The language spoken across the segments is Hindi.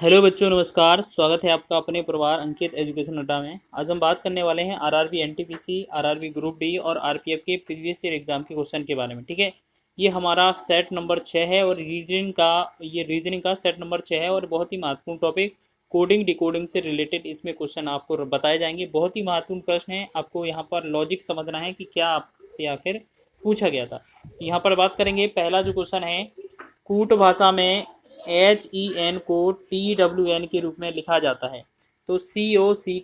हेलो बच्चों, नमस्कार। स्वागत है आपका अपने परिवार अंकित एजुकेशन अड्डा में। आज हम बात करने वाले हैं RRB NTPC, RRB group D और आरपीएफ के प्रीवियस ईयर एग्जाम के क्वेश्चन के बारे में। ठीक है, ये हमारा सेट नंबर 6 है और रीजनिंग का सेट नंबर 6 है और बहुत ही महत्वपूर्ण टॉपिक कोडिंग डिकोडिंग से रिलेटेड इसमें क्वेश्चन आपको बताए जाएंगे। बहुत ही महत्वपूर्ण प्रश्न है, आपको यहाँ पर लॉजिक समझना है कि क्या आपसे आखिर पूछा गया था। तो यहाँ पर बात करेंगे, पहला जो क्वेश्चन है, कूट भाषा में HEN को TWN के रूप में लिखा जाता है, तो COC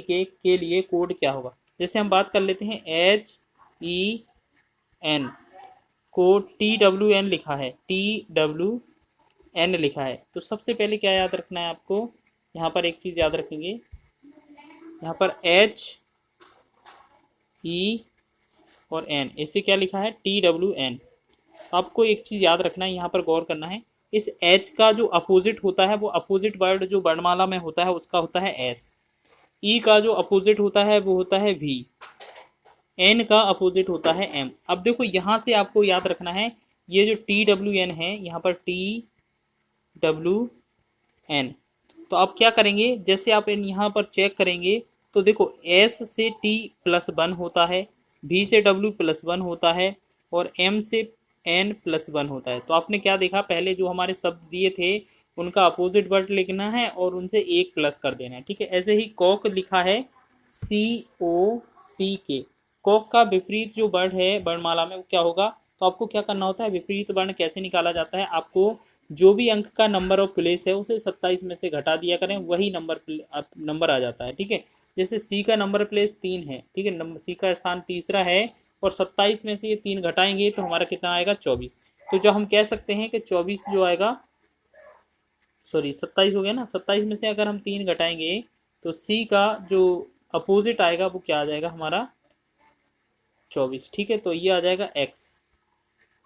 के लिए कोड क्या होगा। जैसे हम बात कर लेते हैं, HEN को TWN लिखा है, TWN लिखा है, तो सबसे पहले क्या याद रखना है आपको। यहाँ पर एक चीज़ याद रखेंगे, यहाँ पर HE और N, इसे क्या लिखा है, TWN। आपको एक चीज़ याद रखना है, यहाँ पर गौर करना है, इस H का जो अपोजिट होता है, वो अपोजिट वर्ड जो वर्णमाला में होता है उसका होता है S। E का जो अपोजिट होता है वो होता है V। N का अपोजिट होता है M। अब देखो, यहाँ से आपको याद रखना है, ये जो TWN है, यहाँ पर TWN, तो आप क्या करेंगे, जैसे आप यहाँ पर चेक करेंगे तो देखो, S से T +1 होता है, V से W +1 होता है और M से N+1 होता है। तो आपने क्या देखा, पहले जो हमारे शब्द दिए थे उनका अपोजिट वर्ड लिखना है और उनसे एक प्लस कर देना है। ठीक है, ऐसे ही कॉक लिखा है COCK। कॉक का विपरीत जो वर्ड है वर्णमाला में वो क्या होगा, तो आपको क्या करना होता है, विपरीत वर्ण कैसे निकाला जाता है, आपको जो भी अंक का नंबर ऑफ प्लेस है उसे 27 में से घटा दिया करें, वही नंबर आ जाता है। ठीक है, जैसे C का नंबर प्लेस 3 है, ठीक है, C का स्थान तीसरा है और 27 में से ये 3 घटाएंगे तो हमारा कितना आएगा, 24। तो जो हम कह सकते हैं कि 24 जो आएगा, सॉरी 27 हो गया ना, 27 में से अगर हम 3 घटाएंगे तो C का जो अपोजिट आएगा वो क्या आ जाएगा हमारा, 24। ठीक है, तो ये आ जाएगा X।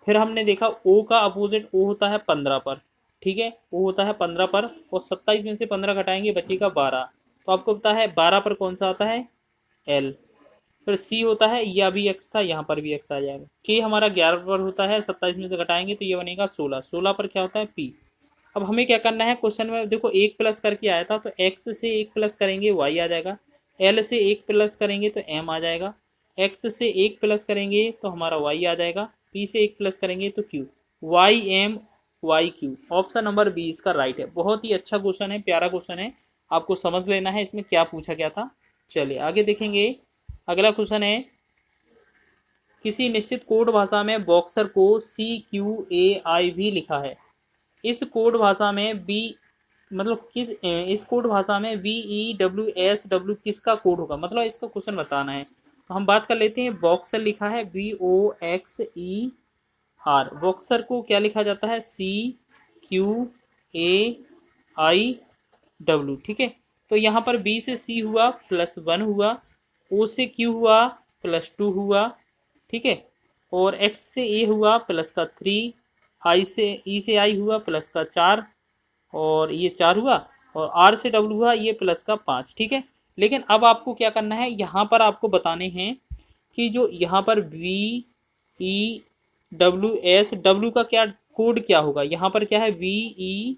फिर हमने देखा O का अपोजिट O होता है 15 पर। ठीक है, O होता है 15 पर और 27 में से 15 घटाएंगे बचेगा 12। तो आपको पता है 12 पर कौन सा आता है, L। फिर C होता है, यह भी X था, यहाँ पर भी X आ जाएगा। K हमारा 11 पर होता है, 27 में से घटाएंगे तो ये बनेगा 16। 16 पर क्या होता है, P। अब हमें क्या करना है, क्वेश्चन में देखो एक प्लस करके आया था, तो X से एक प्लस करेंगे Y आ जाएगा, L से एक प्लस करेंगे तो M आ जाएगा, X से एक प्लस करेंगे तो हमारा Y आ जाएगा, P से एक प्लस करेंगे तो Q। YM YQ, option number 20 इसका राइट है। बहुत ही अच्छा क्वेश्चन है, प्यारा क्वेश्चन है, आपको समझ लेना है इसमें क्या पूछा गया था। चलिए आगे देखेंगे, अगला क्वेश्चन है, किसी निश्चित कोड भाषा में बॉक्सर को CQAI भी लिखा है। इस कोड भाषा में इस कोड भाषा में VEWSW किसका कोड होगा, मतलब इसका क्वेश्चन बताना है। तो हम बात कर लेते हैं, बॉक्सर लिखा है BOXER, बॉक्सर को क्या लिखा जाता है, CQAIW। ठीक है, तो यहाँ पर B से C हुआ +1 हुआ, O से Q हुआ +2 हुआ, ठीक है, और X से A हुआ +3, E से I हुआ +4 और ये 4 हुआ, और R से W हुआ ये +5। ठीक है, लेकिन अब आपको क्या करना है, यहाँ पर आपको बताने हैं कि जो यहाँ पर VEWSW का क्या कोड क्या होगा। यहाँ पर क्या है, VEWSW,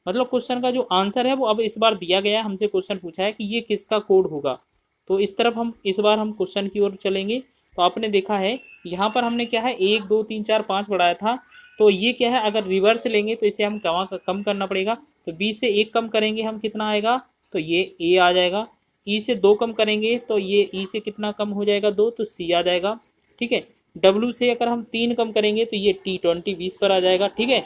मतलब क्वेश्चन का जो आंसर है वो अब इस बार दिया गया है, हमसे क्वेश्चन पूछा है कि ये किसका कोड होगा। तो इस तरफ हम इस बार हम क्वेश्चन की ओर चलेंगे। तो आपने देखा है यहाँ पर हमने क्या है, 1 2 3 4 5 बढ़ाया था, तो ये क्या है, अगर रिवर्स लेंगे तो इसे हम कम करना पड़ेगा। तो B से 1 कम करेंगे हम, कितना आएगा, तो ये A आ जाएगा। E से 2 कम करेंगे तो ये E से कितना कम हो जाएगा, 2, तो C आ जाएगा। ठीक है, W से अगर हम 3 कम करेंगे तो ये T20 20 पर आ जाएगा। ठीक है,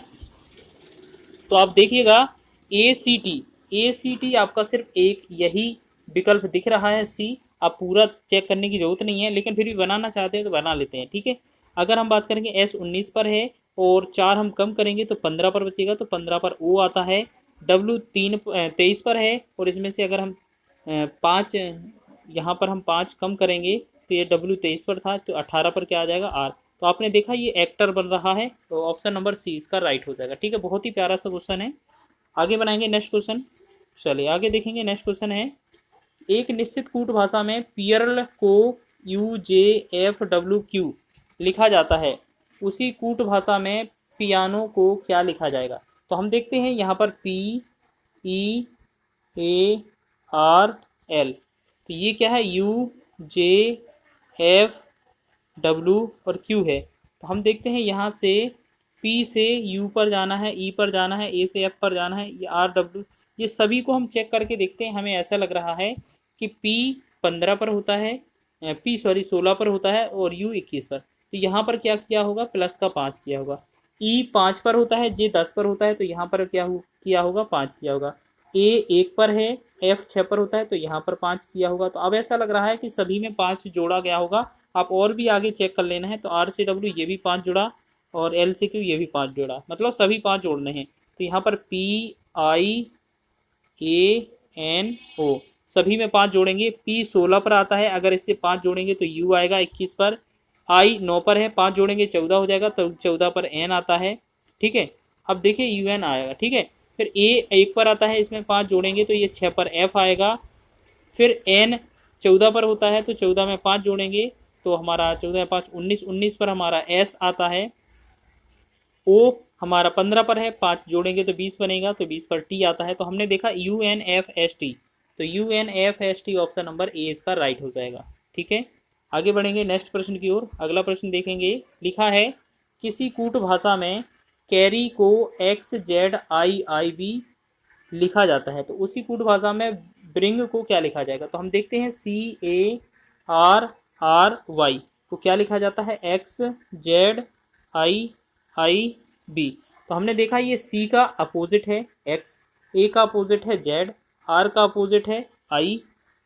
तो आप देखिएगा, ACT आपका सिर्फ एक यही विकल्प दिख रहा है, C। आप पूरा चेक करने की जरूरत नहीं है, लेकिन फिर भी बनाना चाहते हैं तो बना लेते हैं। ठीक है, अगर हम बात करेंगे, S 19 पर है और 4 हम कम करेंगे तो 15 पर बचेगा, तो 15 पर O आता है। W 23 पर है और इसमें से अगर हम 5, यहाँ पर हम 5 कम करेंगे तो ये W 23 पर था, तो 18 पर क्या आ जाएगा, R। तो आपने देखा ये एक्टर बन रहा है, तो ऑप्शन नंबर C इसका राइट हो जाएगा। ठीक है, बहुत ही प्यारा सा क्वेश्चन है। आगे बनाएंगे नेक्स्ट क्वेश्चन। चलिए आगे देखेंगे, नेक्स्ट क्वेश्चन है, एक निश्चित कूट भाषा में पियरल को UJFWQ लिखा जाता है, उसी कूट भाषा में पियानो को क्या लिखा जाएगा? तो हम देखते हैं यहाँ पर PEARL, तो ये क्या है? UJFW और Q है। तो हम देखते हैं यहाँ से P से U पर जाना है, E पर जाना है, A से F पर जाना है, ये RW, ये सभी को हम चेक करके देखते हैं। हमें ऐसा लग रहा है कि P 15 पर होता है, P 16 पर होता है और U 21 पर। तो यहाँ पर क्या किया होगा? प्लस का 5 किया होगा। E 5 पर होता है, J 10 पर होता है, तो यहाँ पर किया होगा? 5 किया होगा। A 1 पर है, F 6 पर होता है, तो यहाँ पर 5 किया होगा। तो अब ऐसा लग रहा है कि सभी में 5 जोड़ा गया होगा। आप और भी आगे चेक कर लेना है। तो R से W ये भी 5 जुड़ा और L से Q ये भी 5 जोड़ा, मतलब सभी 5 जोड़ने हैं। तो यहाँ पर PIANO सभी में 5 जोड़ेंगे। P 16 पर आता है, अगर इससे 5 जोड़ेंगे तो U आएगा 21 पर। I 9 पर है, 5 जोड़ेंगे 14 हो जाएगा, तो 14 पर N आता है। ठीक है, अब देखिए UN आएगा। ठीक है, फिर A 1 पर आता है, इसमें 5 जोड़ेंगे तो ये 6 पर F आएगा। फिर N 14 पर होता है, तो 14 में 5 जोड़ेंगे तो हमारा 14 5 19, 19 पर हमारा S आता है। O हमारा 15 पर है, 5 जोड़ेंगे तो 20 बनेगा, तो 20 पर T आता है। तो हमने देखा UNFST, तो UNFST ऑप्शन नंबर ए इसका राइट हो जाएगा। ठीक है, आगे बढ़ेंगे नेक्स्ट प्रश्न की ओर। अगला प्रश्न देखेंगे। लिखा है किसी कूट भाषा में कैरी को XZIIB लिखा जाता है, तो उसी कूट भाषा में ब्रिंग को क्या लिखा जाएगा? तो हम देखते हैं CARRY को क्या लिखा जाता है? XZIIB। तो हमने देखा ये C का अपोजिट है X, A का अपोजिट है Z, R का अपोजिट है I,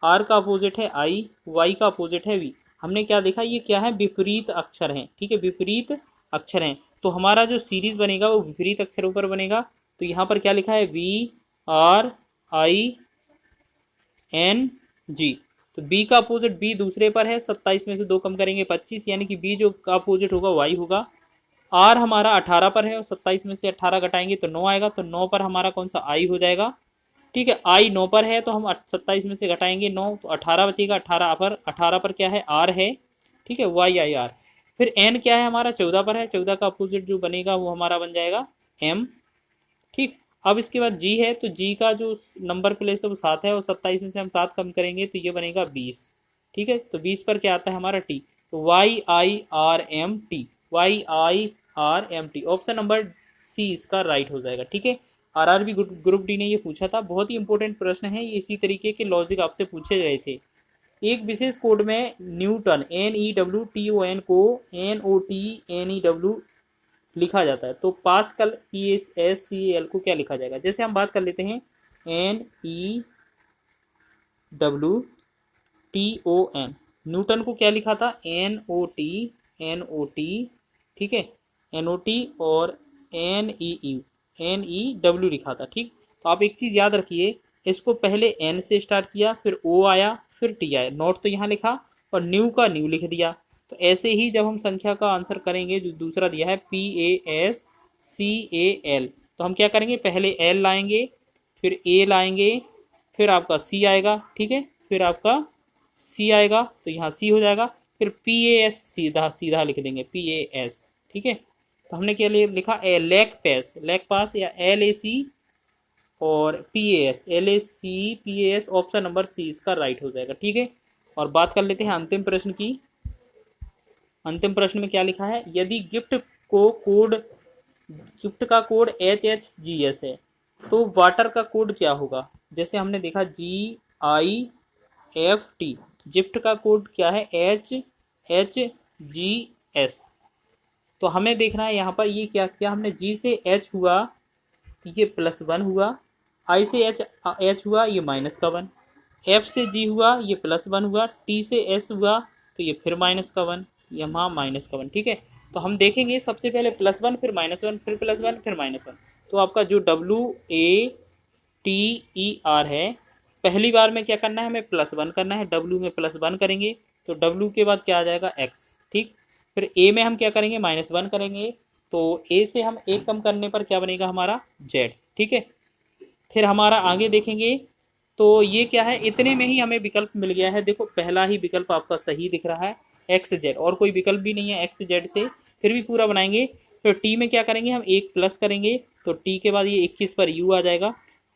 R का अपोजिट है I, Y का अपोजिट है V। हमने क्या देखा? ये क्या है? विपरीत अक्षर हैं। ठीक है, विपरीत अक्षर हैं। तो हमारा जो सीरीज बनेगा वो विपरीत अक्षरों पर बनेगा। तो यहाँ पर क्या लिखा है? VRING। तो B का अपोजिट B दूसरे पर है, 27 में से 2 कम करेंगे 25, यानी कि B जो का अपोजिट होगा Y होगा। R हमारा 18 पर है और 27 में से 18 घटाएंगे तो 9 आएगा, तो 9 पर हमारा कौन सा? I हो जाएगा। ठीक है, I 9 पर है तो हम 27 में से घटाएंगे 9, तो 18 बचेगा। 18 पर क्या है? R है। ठीक है, YIR। फिर N क्या है? हमारा 14 पर है, 14 का अपोजिट जो बनेगा वो हमारा बन जाएगा M। ठीक, अब इसके बाद G है, तो G का जो नंबर प्लेस है वो 7 है और 27 में से हम 7 कम करेंगे तो ये बनेगा 20। ठीक है, तो 20 पर क्या आता है? हमारा T, तो YIRMT ऑप्शन नंबर C इसका राइट हो जाएगा। ठीक है, RRB ग्रुप डी ने ये पूछा था, बहुत ही इंपॉर्टेंट प्रश्न है ये। इसी तरीके के लॉजिक आपसे पूछे गए थे। एक विशेष कोड में न्यूटन NEWTON को NOTNEW लिखा जाता है, तो पास्कल PSCAL को क्या लिखा जाएगा? जैसे हम बात कर लेते हैं NEWTON, न्यूटन को क्या लिखा था? NOT। ठीक है, NOT और NEW लिखा था। ठीक, तो आप एक चीज़ याद रखिए, इसको पहले N से स्टार्ट किया, फिर O आया, फिर T आया। नोट तो यहाँ लिखा और न्यू का न्यू लिख दिया। तो ऐसे ही जब हम संख्या का आंसर करेंगे, जो दूसरा दिया है PASCAL, तो हम क्या करेंगे? पहले L लाएंगे, फिर A लाएंगे, फिर आपका C आएगा। ठीक है, फिर आपका C आएगा, तो यहाँ C हो जाएगा। फिर PAS सीधा सीधा लिख देंगे PAS। ठीक है, तो हमने क्या लिखा? लैक पास या LAC और LAC PAS option number C इसका राइट हो जाएगा। ठीक है, और बात कर लेते हैं अंतिम प्रश्न की। अंतिम प्रश्न में क्या लिखा है? यदि गिफ्ट का कोड HHGS है, तो वाटर का कोड क्या होगा? जैसे हमने देखा GIFT, गिफ्ट का कोड क्या है? HHGS। तो हमें देखना है यहाँ पर ये क्या किया हमने? G से H हुआ तो ये +1 हुआ, I से H हुआ ये -1, F से G हुआ ये +1 हुआ, T से S हुआ तो ये फिर -1, यहाँ -1। ठीक है, तो हम देखेंगे सबसे पहले +1, फिर -1, फिर +1, फिर -1। तो आपका जो WATER है, पहली बार में क्या करना है? हमें +1 करना है। W में +1 करेंगे तो W के बाद क्या आ जाएगा? X। ठीक, फिर A में हम क्या करेंगे? -1 करेंगे, तो A से हम 1 कम करने पर क्या बनेगा? हमारा Z। ठीक है, फिर हमारा आगे देखेंगे तो ये क्या है? इतने में ही हमें विकल्प मिल गया है। देखो, पहला ही विकल्प आपका सही दिख रहा है XZ, और कोई विकल्प भी नहीं है XZ से, फिर भी पूरा बनाएंगे। फिर टी में क्या करेंगे, हम 1 प्लस करेंगे तो टी के बाद ये 21 पर यू आ जाएगा।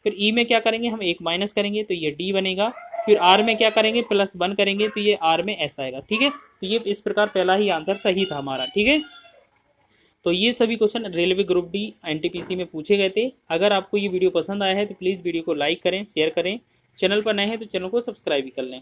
फिर ई में क्या करेंगे, हम 1 माइनस करेंगे तो ये डी बनेगा। फिर आर में क्या करेंगे, +1 करेंगे तो ये आर में ऐसा आएगा। ठीक है, तो ये इस प्रकार पहला ही आंसर सही था हमारा। ठीक है, तो ये सभी question railway group D NTPC में पूछे गए थे। अगर आपको ये वीडियो पसंद आया है तो प्लीज़ वीडियो को लाइक करें, शेयर करें। चैनल पर नए हैं तो चैनल को सब्सक्राइब भी कर लें।